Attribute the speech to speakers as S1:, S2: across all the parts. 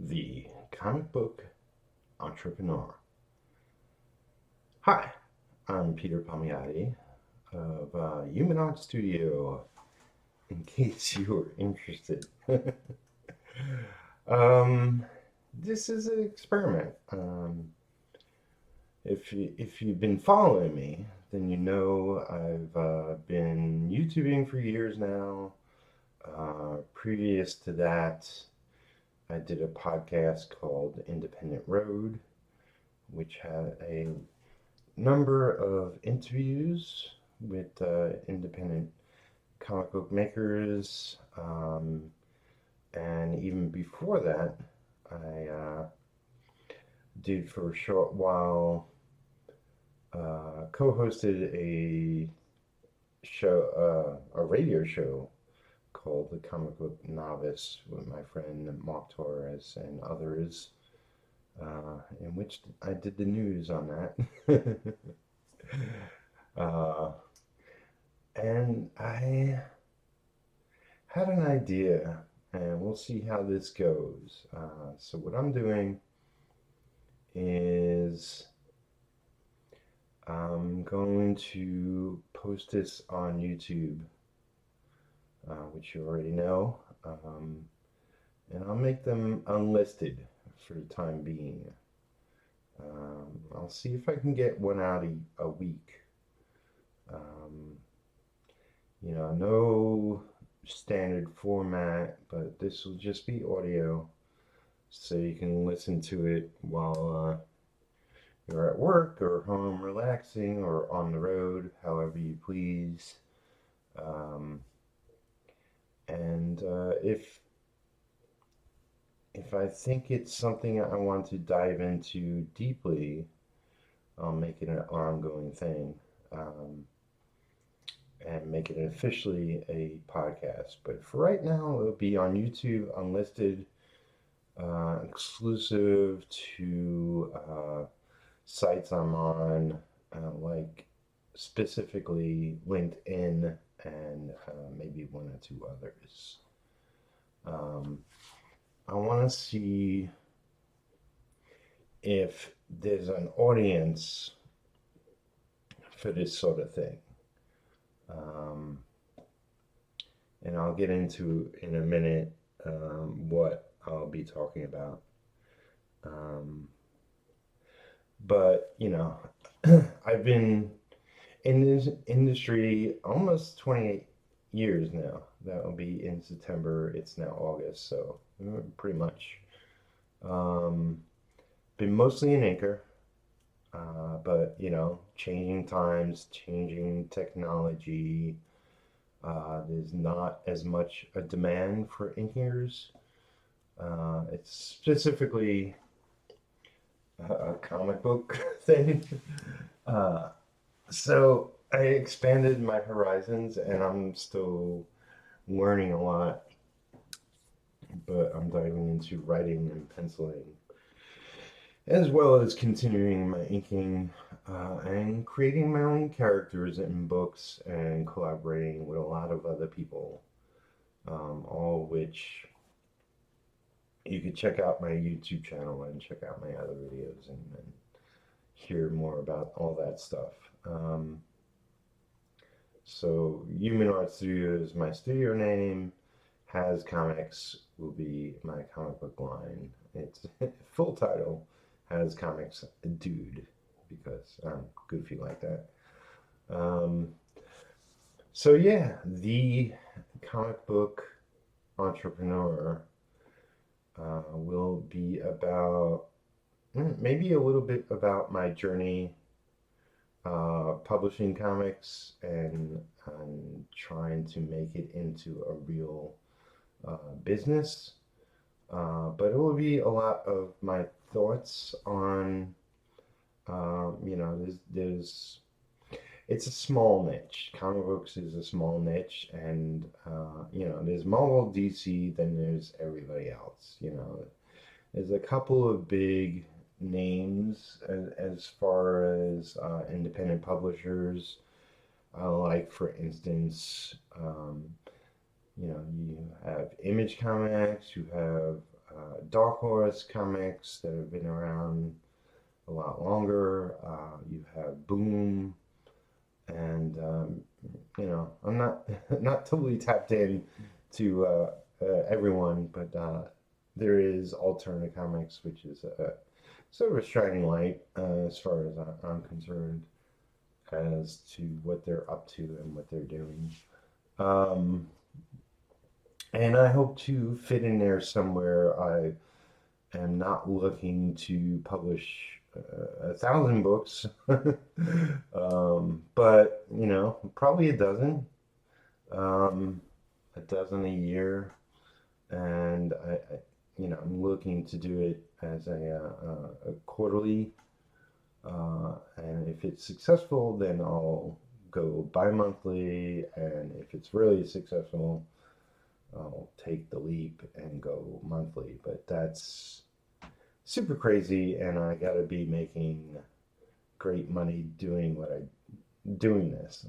S1: The comic book entrepreneur. Hi, I'm Peter Palmiotti of Human Art Studio, in case you were interested. um, this is an experiment. If you've been following me, then you know I've been YouTubing for years now. Previous to that, I did a podcast called Independent Road, which had a number of interviews with independent comic book makers. And even before that, I did for a short while co-hosted a radio show called The Comic Book Novice with my friend Mark Torres and others, in which I did the news on that. uh, and I had an idea, and we'll see how this goes. So what I'm doing is I'm going to post this on YouTube, which you already know, and I'll make them unlisted for the time being. I'll see if I can get one out a week. Um, no standard format, but this will just be audio, so you can listen to it while you're at work or home relaxing or on the road, however you please. Um, and if I think it's something I want to dive into deeply, I'll make it an ongoing thing. And make it officially a podcast. But for right now, it'll be on YouTube, unlisted, exclusive to sites I'm on, like specifically LinkedIn and maybe one or two others. I want to see if there's an audience for this sort of thing. Um, and I'll get into in a minute what I'll be talking about. But, I've been in this industry almost 28 years now. That will be in September. It's now August, so pretty much. Um, been mostly an inker, but, changing times, changing technology. There's not as much a demand for inkers. It's specifically a comic book thing. Uh, so I expanded my horizons and I'm still learning a lot, but I'm diving into writing and penciling, as well as continuing my inking and creating my own characters in books and collaborating with a lot of other people, all of which you could check out my YouTube channel and check out my other videos and hear more about all that stuff. So Human Art Studio is my studio name. Has Comics will be my comic book line. Its full title, Has Comics Dude, because I'm goofy like that. So yeah, the comic book entrepreneur will be about maybe a little bit about my journey publishing comics and trying to make it into a real business. But it will be a lot of my thoughts on, it's a small niche. Comic books is a small niche, and there's Marvel, DC, then there's everybody else. There's a couple of big names as far as independent publishers. Like for instance, you have Image Comics, you have Dark Horse comics that have been around a lot longer. You have Boom, and I'm not not totally tapped in to everyone, but there is Alternative Comics, which is sort of a shining light as far as I'm concerned, as to what they're up to and what they're doing. Um, and I hope to fit in there somewhere. I am not looking to publish 1,000 books, but probably um, a dozen a year, and I'm looking to do it as a quarterly, and if it's successful, then I'll go bi-monthly, and if it's really successful, I'll take the leap and go monthly. But that's super crazy, and I gotta be making great money doing this.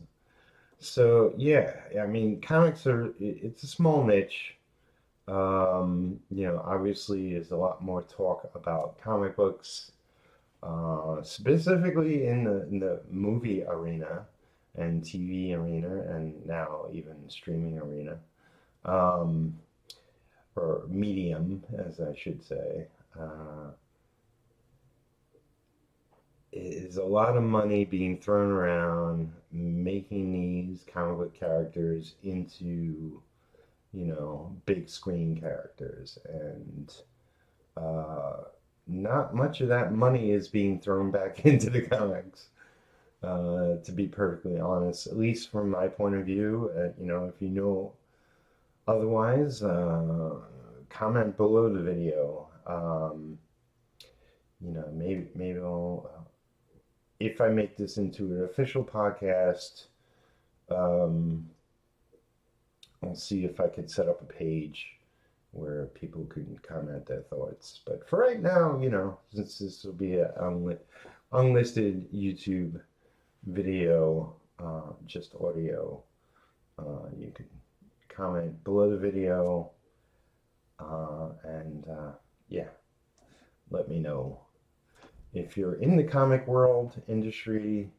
S1: So yeah, I mean, comics it's a small niche. Obviously, there's a lot more talk about comic books, specifically in the movie arena and TV arena, and now even streaming arena, um, or medium, as I should say. Uh, is a lot of money being thrown around making these comic book characters into, big screen characters. And uh, not much of that money is being thrown back into the comics, to be perfectly honest, at least from my point of view. If you know otherwise, comment below the video. Maybe I'll, if I make this into an official podcast, um, I'll see if I could set up a page where people can comment their thoughts. But for right now, since this will be an unlisted YouTube video, just audio, you can comment below the video, and yeah, let me know if you're in the comic world industry,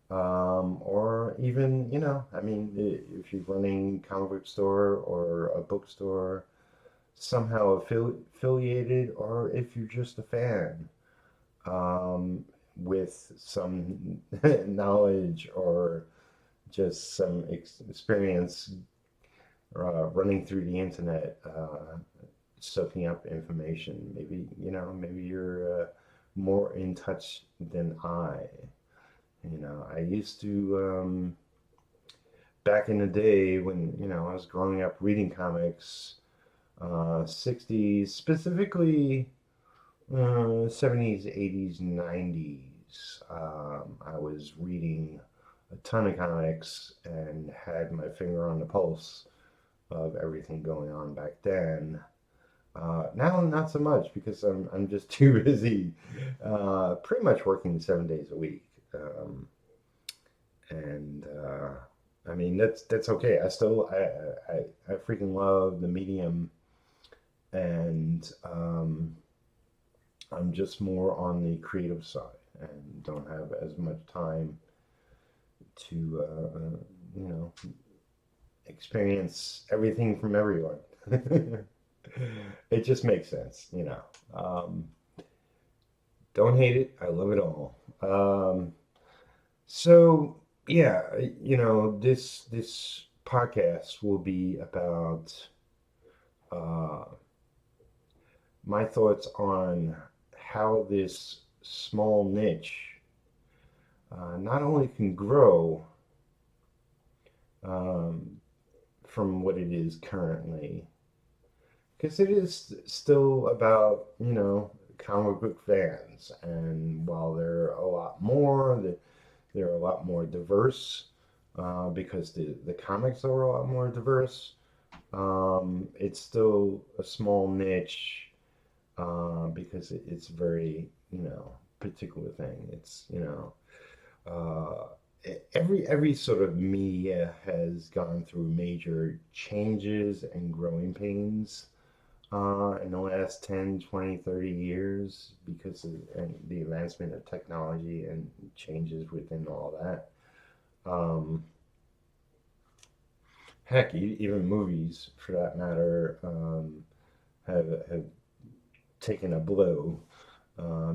S1: or even, I mean, if you're running a comic book store or a bookstore, somehow affiliated, or if you're just a fan, with some knowledge or just some experience running through the internet, soaking up information. Maybe you're more in touch than I. I used to, back in the day when, I was growing up reading comics, 60s, specifically 70s, 80s, 90s. I was reading a ton of comics and had my finger on the pulse of everything going on back then. Now, not so much because I'm just too busy, pretty much working 7 days a week. And I mean, that's okay. I freaking love the medium, and I'm just more on the creative side and don't have as much time to experience everything from everyone. It just makes sense. Don't hate it. I love it all. So yeah, this podcast will be about uh, my thoughts on how this small niche not only can grow, um, from what it is currently, because it is still about, comic book fans, and while they're a lot more diverse, because the comics are a lot more diverse. It's still a small niche, because it's a very, particular thing. It's, uh, every sort of media has gone through major changes and growing pains. in the last 10, 20, 30 years because of and the advancement of technology and changes within all that. Um, Heck, even movies, for that matter, have taken a blow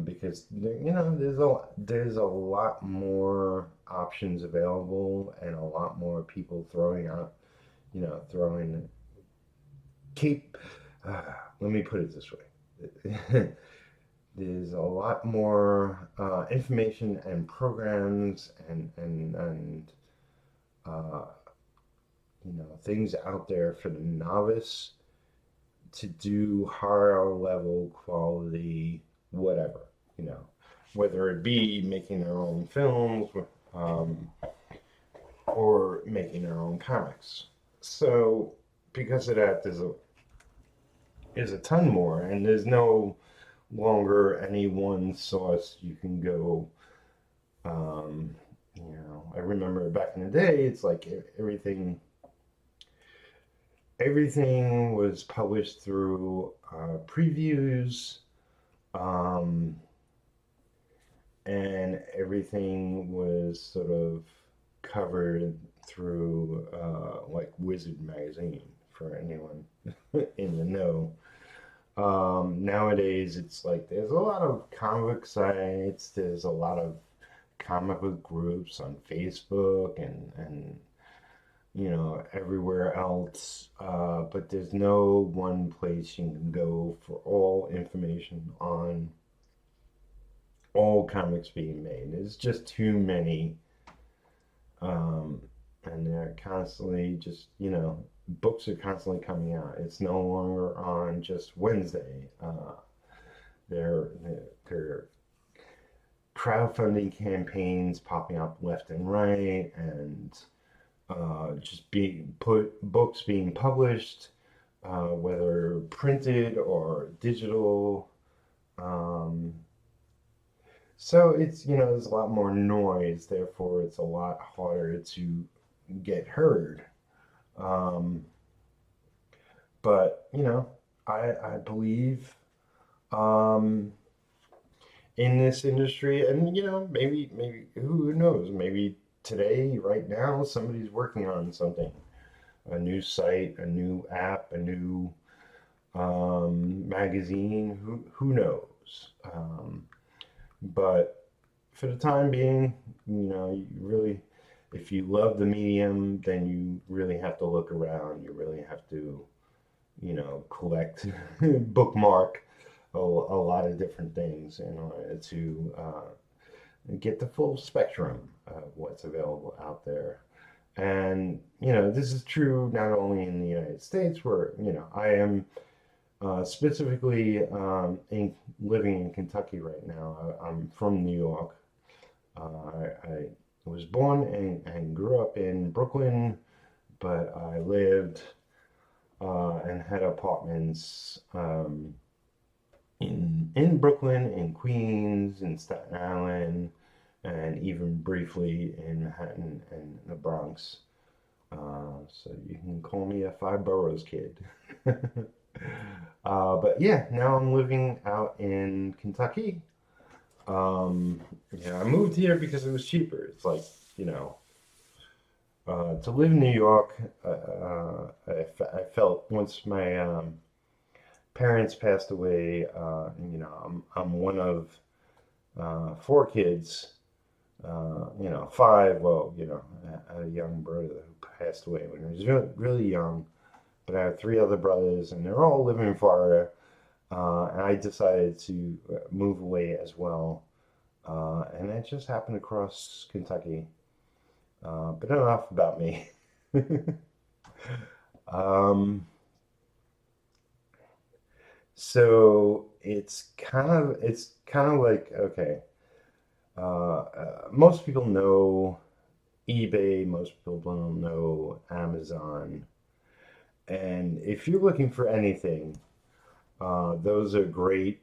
S1: because there's a lot more options available and a lot more people throwing out throwing keep. Uh, Let me put it this way. There's a lot more information and programs and uh, things out there for the novice to do higher level quality whatever, you know, whether it be making their own films um, or making their own comics. So because of that, there's a ton more, and there's no longer any one source you can go. Um, I remember back in the day, it's like everything was published through previews, um, and everything was sort of covered through like Wizard magazine for anyone in the know. Nowadays, it's like there's a lot of comic book sites, there's a lot of comic book groups on Facebook and everywhere else, but there's no one place you can go for all information on all comics being made. There's just too many, um, and they're constantly just books are constantly coming out. It's no longer on just Wednesday. There are crowdfunding campaigns popping up left and right, and just being put books being published, whether printed or digital. Um, so there's a lot more noise, therefore it's a lot harder to get heard. Um, but I believe um, in this industry, and maybe who knows, maybe today, right now, somebody's working on something, a new site, a new app, a new magazine. Who knows? But for the time being, you really, if you love the medium, then you really have to look around. You really have to, collect, bookmark a lot of different things in order to get the full spectrum of what's available out there. And, this is true not only in the United States, where, I am specifically living in Kentucky right now. I'm from New York. I was born and grew up in Brooklyn, but I lived and had apartments in Brooklyn, in Queens, in Staten Island, and even briefly in Manhattan and the Bronx. So you can call me a five boroughs kid. But yeah, now I'm living out in Kentucky. I moved here because it was cheaper. It's like, you know, to live in New York, I felt once my parents passed away, I'm one of four kids, five, well, I had a young brother who passed away when he was really, really young, but I have three other brothers, and they're all living in Florida, and I decided to move away as well, and that just happened across Kentucky. But enough about me. Um, so it's kind of like okay. Most people know eBay. Most people don't know Amazon. And if you're looking for anything, those are great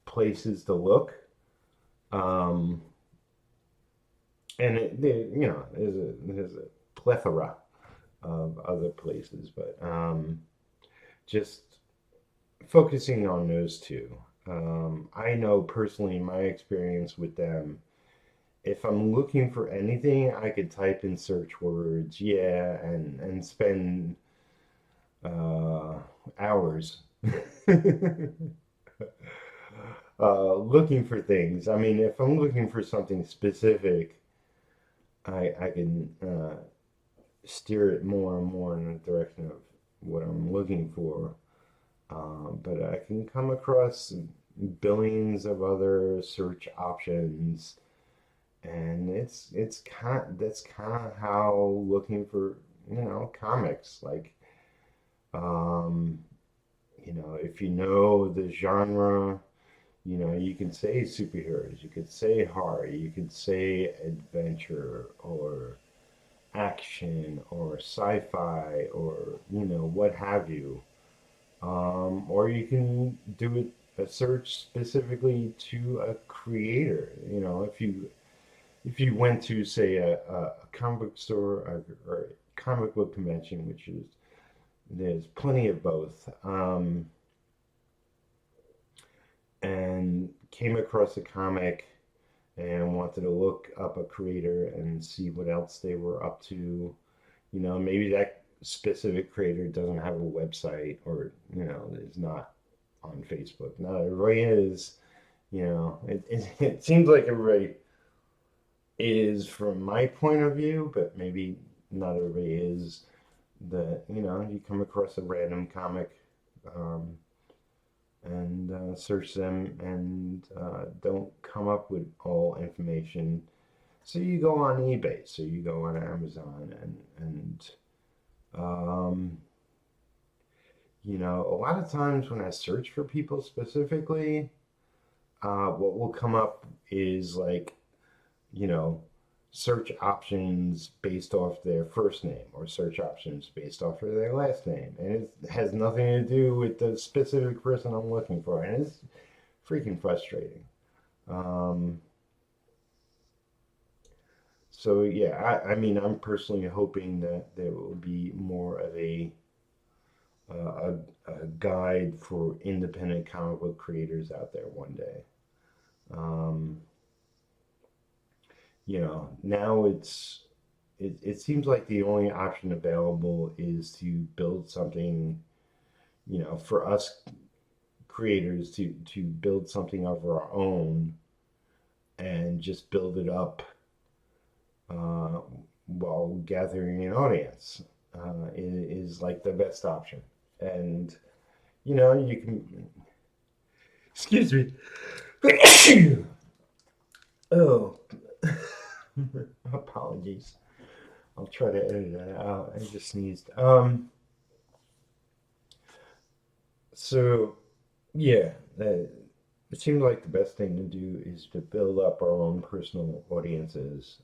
S1: places to look. Um, and there's a plethora of other places, but just focusing on those two. I know personally, my experience with them, if I'm looking for anything, I could type in search words, yeah, and spend uh, hours looking for things. I mean, if I'm looking for something specific, I can steer it more and more in the direction of what I'm looking for. But I can come across billions of other search options, and it's kind that's kind of how looking for comics like um, if you know the genre, you can say superheroes, you could say horror, you could say adventure or action or sci-fi or what have you. Or you can do a search specifically to a creator. If you went to say a comic book store or comic book convention, which is there's plenty of both, and came across a comic and wanted to look up a creator and see what else they were up to. Maybe that specific creator doesn't have a website or, is not on Facebook. Not everybody is, it seems like everybody is from my point of view, but maybe not everybody is. That, you come across a random comic um, and search them and don't come up with all information. So you go on eBay, so you go on Amazon, and um, a lot of times when I search for people specifically, what will come up is like, you know, search options based off their first name or search options based off of their last name. And it has nothing to do with the specific person I'm looking for. And it's freaking frustrating. Um, so yeah, I mean, I'm personally hoping that there will be more of a guide for independent comic book creators out there one day. Um, now it seems like the only option available is to build something, for us creators to build something of our own and just build it up uh, while gathering an audience is like the best option. And you can, excuse me. Oh, apologies. I'll try to edit that out. I just sneezed. So yeah, it seems like the best thing to do is to build up our own personal audiences,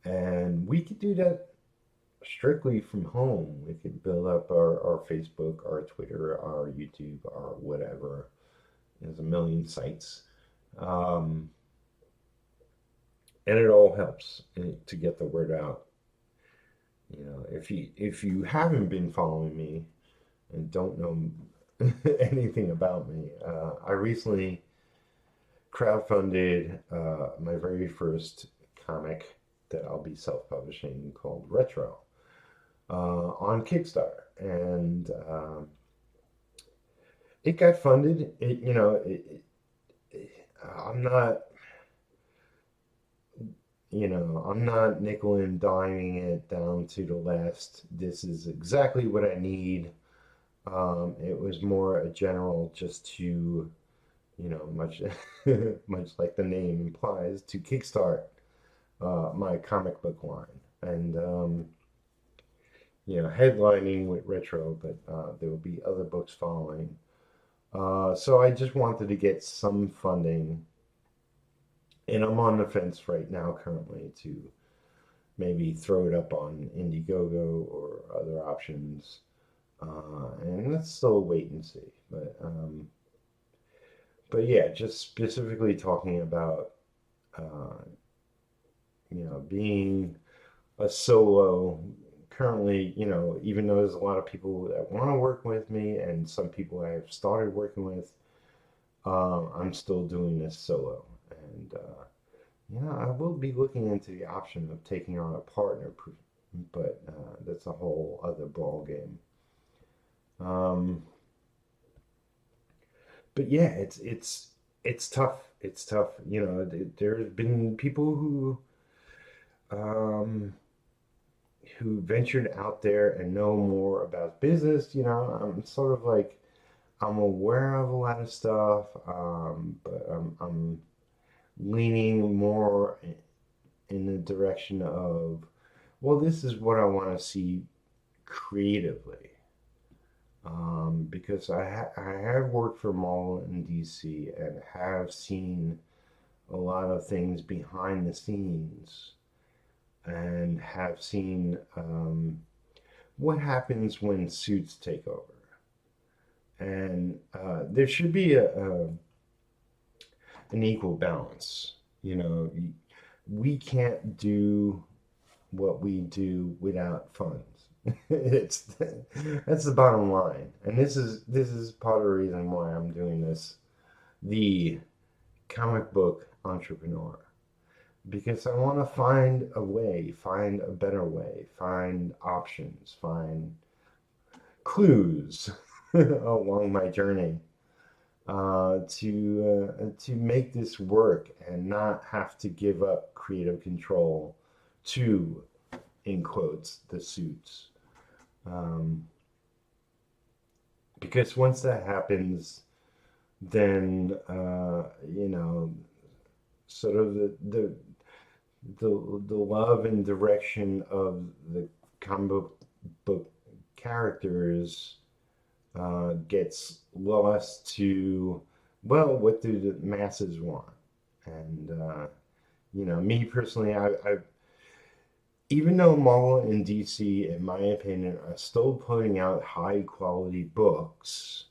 S1: and we could do that strictly from home. We could build up our Facebook, our Twitter, our YouTube, our whatever. There's a million sites, um, and it all helps to get the word out. If you haven't been following me and don't know anything about me, I recently crowdfunded my very first comic that I'll be self-publishing called Retro on Kickstarter, and it got funded. I'm not, I'm not nickel and diming it down to the last. This is exactly what I need. It was more a general, just to, much much like the name implies, to kickstart my comic book line, and headlining with Retro, but there will be other books following. So I just wanted to get some funding, and I'm on the fence right now currently to maybe throw it up on Indiegogo or other options. And let's still wait and see. But yeah, just specifically talking about being a solo currently, even though there's a lot of people that want to work with me and some people I have started working with, I'm still doing this solo. And, I will be looking into the option of taking on a partner, but that's a whole other ball game. Um, but yeah, it's tough. It's tough. There's been people um, who ventured out there and know more about business. I'm sort of like I'm aware of a lot of stuff, but I'm leaning more in the direction of, well, this is what I want to see creatively. Because I have worked for Marvel in DC and have seen a lot of things behind the scenes and have seen what happens when suits take over. And there should be an equal balance. We can't do what we do without funds. it's that's the bottom line, and this is part of the reason why I'm doing this, the comic book entrepreneur, because I want to find a way, find a better way, find options, find clues along my journey to make this work and not have to give up creative control to, in quotes, the suits. Um, because once that happens, then sort of the love and direction of the comic book characters gets lost to, well, what do the masses want? And me personally, I even though Marvel and DC, in my opinion, are still putting out high quality books,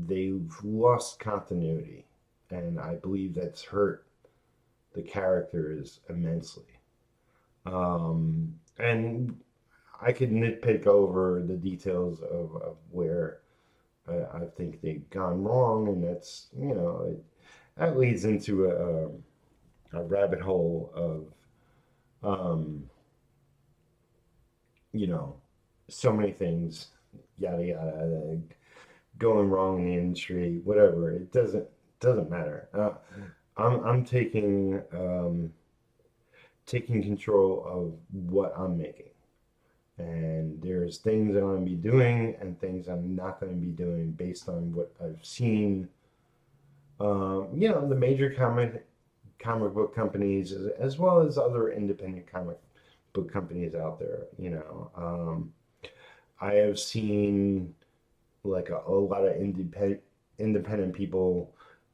S1: they've lost continuity, and I believe that's hurt the characters immensely. And I could nitpick over the details of where I think they've gone wrong, and that leads into a rabbit hole of um, you know, so many things, yada yada, going wrong in the industry, whatever. It doesn't matter. I'm taking control of what I'm making. And there's things that I'm going to be doing and things I'm not going to be doing based on what I've seen. The major comic book companies, as well as other independent comic book companies out there. I have seen like a lot of independent people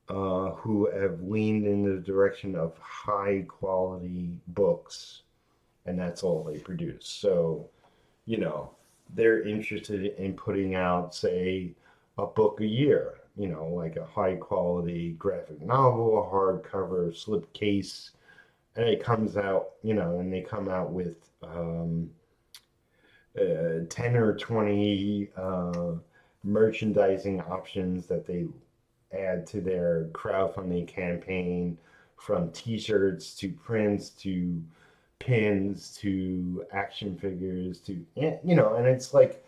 S1: who have leaned in the direction of high quality books, and that's all they produce. So you know, they're interested in putting out, say, a book a year, like a high quality graphic novel, a hardcover slipcase, and it comes out, and they come out with 10 or 20 merchandising options that they add to their crowdfunding campaign, from t-shirts to prints to pins to action figures to, and it's like,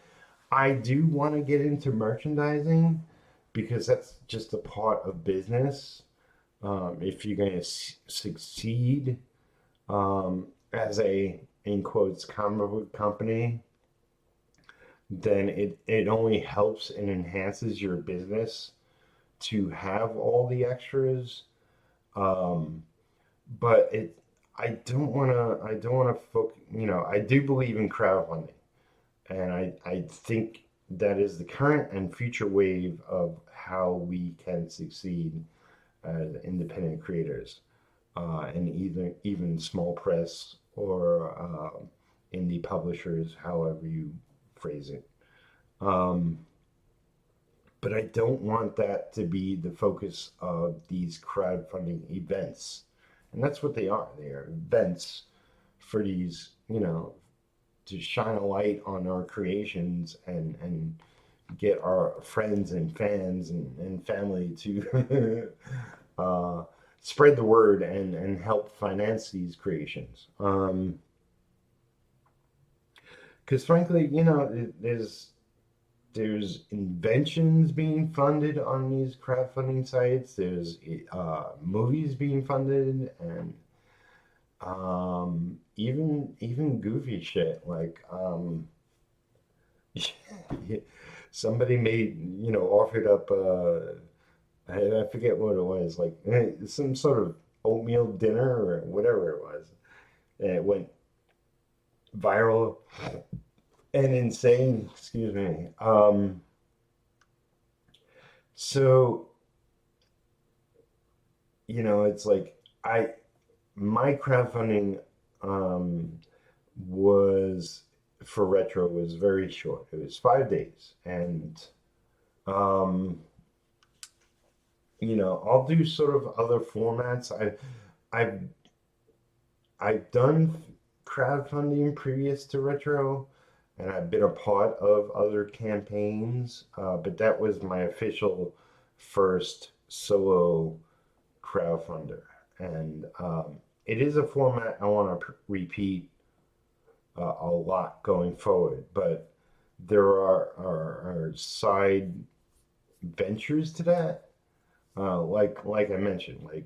S1: I do want to get into merchandising because that's just a part of business. If you're going to succeed as a, in quotes, comic book company, then it only helps and enhances your business to have all the extras. Um, but I don't want to focus, I do believe in crowdfunding. And I think that is the current and future wave of how we can succeed as independent creators, and even small press or indie publishers, however you phrase it. Um, but I don't want that to be the focus of these crowdfunding events. And that's what they are. They are events for these, to shine a light on our creations and get our friends and fans and family to uh, spread the word and help finance these creations. Because frankly, there's inventions being funded on these crowdfunding sites. There's movies being funded, and even goofy shit like somebody made offered up I forget what it was, like some sort of oatmeal dinner or whatever it was, and it went viral and insane. Excuse me. So it's like I my crowdfunding um, was for retro was very short. It was 5 days, and um, I'll do sort of other formats. I've I've done crowdfunding previous to retro, and I've been a part of other campaigns, but that was my official first solo crowdfunder, and it is a format I want to repeat a lot going forward. But there are side ventures to that, like I mentioned, like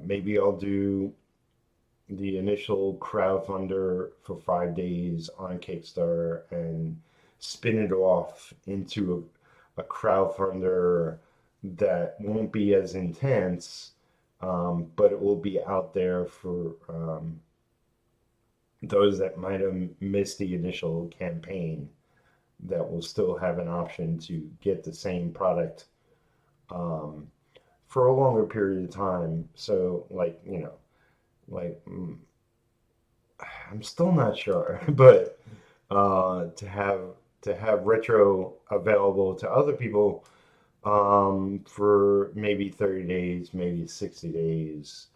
S1: maybe I'll do the initial crowdfunder for 5 days on Kickstarter and spin it off into a crowdfunder that won't be as intense, but it will be out there for those that might have missed the initial campaign that will still have an option to get the same product um, for a longer period of time. So, like I'm still not sure, but to have retro available to other people for maybe 30 days, maybe 60 days,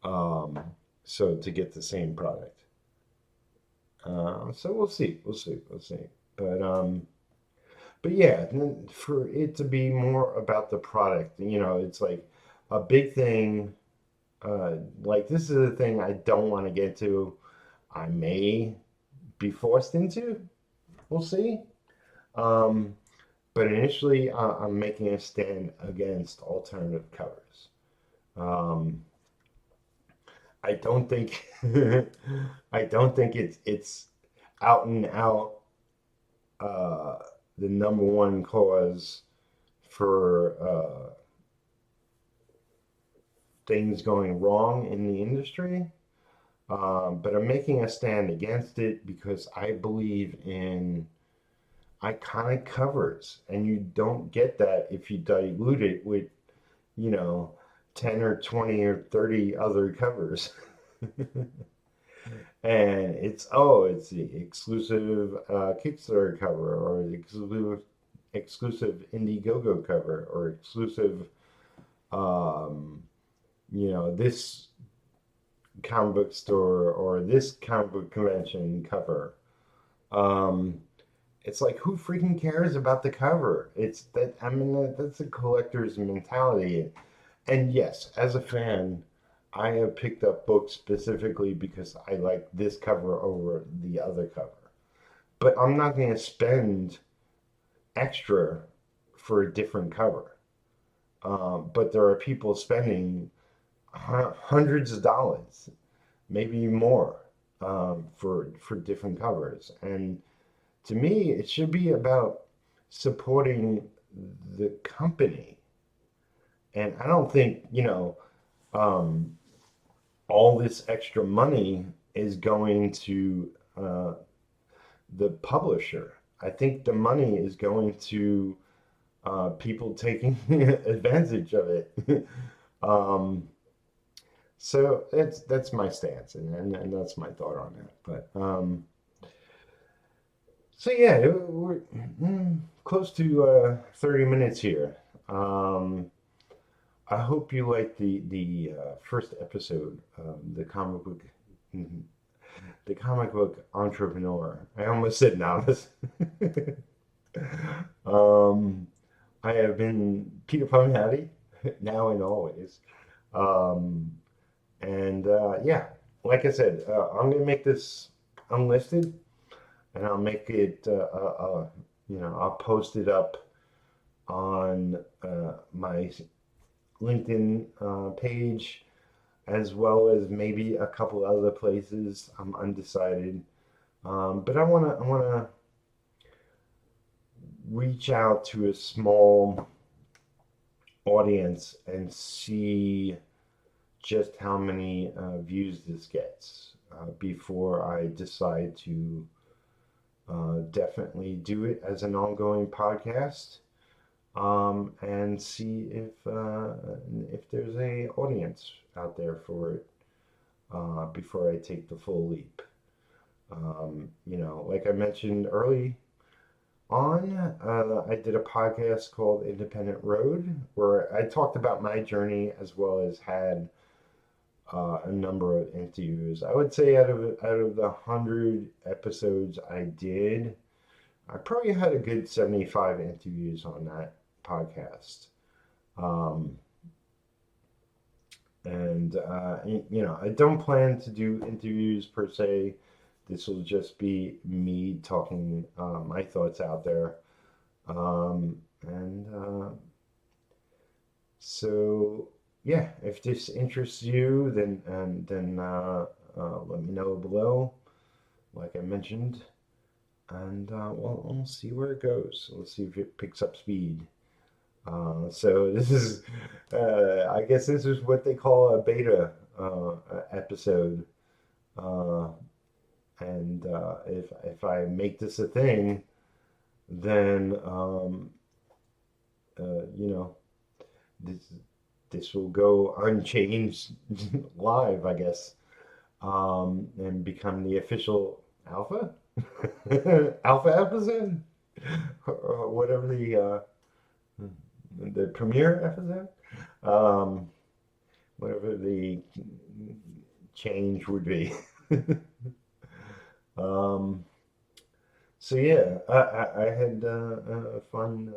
S1: um, so to get the same product. So we'll see. But but yeah, for it to be more about the product, it's like a big thing. Like this is a thing I don't want to get to. I may be forced into. We'll see. Um, but initially, I'm making a stand against alternative covers. Um, I don't think I don't think it's out and out uh, the number one cause for things going wrong in the industry. But I'm making a stand against it because I believe in iconic covers, and you don't get that if you dilute it with, you know, 10 or 20 or 30 other covers. And it's the exclusive Kickstarter cover, or the exclusive Indiegogo cover, or exclusive um, this comic book store or this comic book convention cover. Um, it's like, who freaking cares about the cover? It's that I mean that's a collector's mentality. And yes, as a fan, I have picked up books specifically because I like this cover over the other cover. But I'm not going to spend extra for a different cover. But there are people spending hundreds of dollars, maybe more, for different covers. And to me, it should be about supporting the company. And I don't think, um, all this extra money is going to the publisher. I think the money is going to people taking advantage of it. um, so that's my stance, and that's my thought on that. But so yeah, we're close to 30 minutes here. Um, I hope you liked the first episode, the comic book. the comic book entrepreneur. I almost said novice. Um, I have been Peter Palmiotti, now and always. Um, and yeah, like I said, I'm gonna make this unlisted, and I'll make it. I'll post it up on my LinkedIn page, as well as maybe a couple other places. I'm undecided, but I wanna reach out to a small audience and see just how many views this gets before I decide to definitely do it as an ongoing podcast, and see if there's a audience out there for it before I take the full leap. Like I mentioned early on, I did a podcast called Independent Road where I talked about my journey as well as had a number of interviews. I would say out of the 100 episodes I did, I probably had a good 75 interviews on that podcast. Um, and I don't plan to do interviews per se. This will just be me talking my thoughts out there. And So yeah, if this interests you, then let me know below, like I mentioned, and we'll see where it goes. Let's see if it picks up speed. So this is, I guess this is what they call a beta episode. Uh, and if I make this a thing, then you know, this this will go unchanged live, I guess, and become the official alpha alpha episode, or whatever the premiere episode, um, whatever the change would be. um, so yeah, I had fun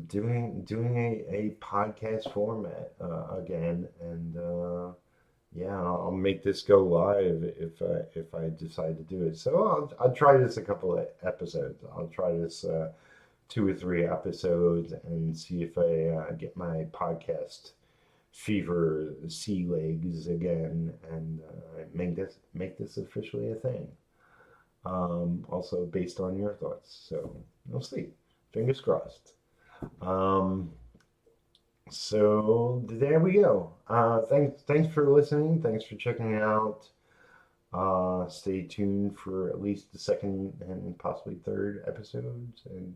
S1: doing a podcast format again, and yeah, I'll make this go live if I decide to do it. So I'll try this a couple of episodes. I'll try this 2 or 3 episodes and see if I get my podcast fever sea legs again, and make this officially a thing. Also based on your thoughts. So we'll see. Fingers crossed. Um, so there we go. Thanks for listening. Thanks for checking it out. Stay tuned for at least the second and possibly third episodes, and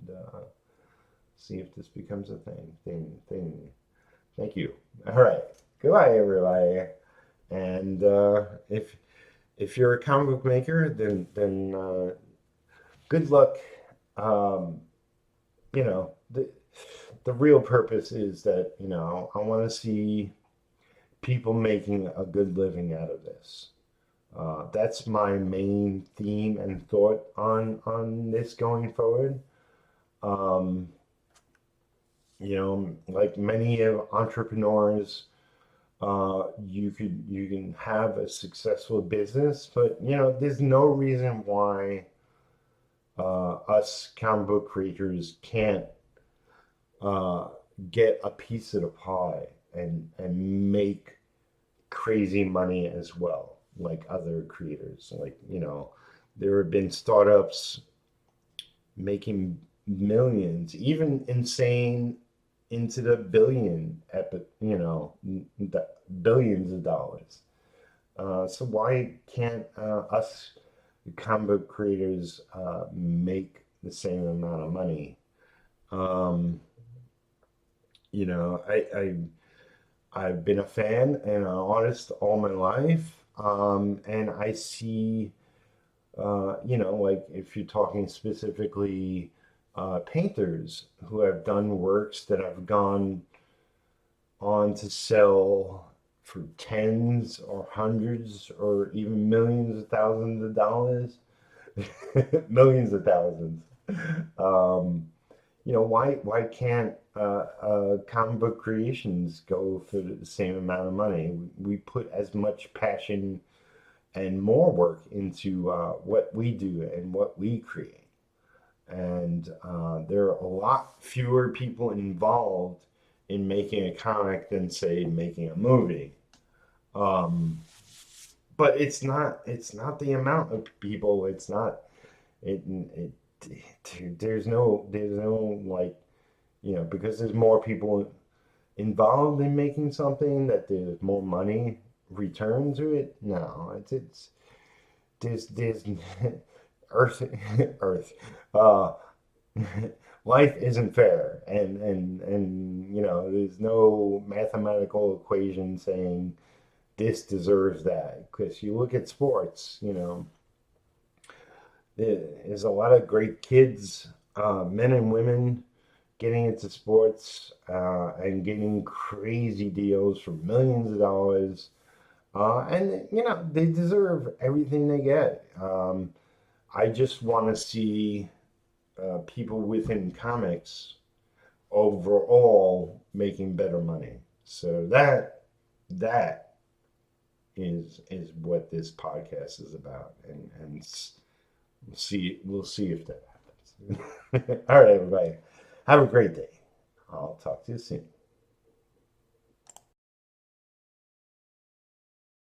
S1: see if this becomes a thing. Thank you. All right. Goodbye, everybody. And if you're a comic book maker, then good luck. Um, the real purpose is that I want to see people making a good living out of this. That's my main theme and thought on this going forward. Um, like many of entrepreneurs, you can have a successful business, but there's no reason why us comic book creators can't uh, get a piece of the pie and make crazy money as well, like other creators. Like, there have been startups making millions, even insane into the billions of dollars. So why can't us comic book creators make the same amount of money? Um, you know, I've been a fan and an artist all my life, and I see, like if you're talking specifically painters who have done works that have gone on to sell for tens or hundreds or even millions of thousands of dollars, millions of thousands. Um, why can't comic book creations go for the same amount of money? We put as much passion and more work into what we do and what we create. And there are a lot fewer people involved in making a comic than, say, making a movie. Um, but it's not the amount of people. It's not it, it there's no like, because there's more people involved in making something, that there's more money returned to it. No, it's there's earth earth uh life isn't fair, and there's no mathematical equation saying this deserves that. Because you look at sports, there's a lot of great kids, men and women, getting into sports and getting crazy deals for millions of dollars. And they deserve everything they get. I just want to see people within comics overall making better money. So that is what this podcast is about, and we'll see if that happens. All right, everybody, have a great day. I'll talk to you soon.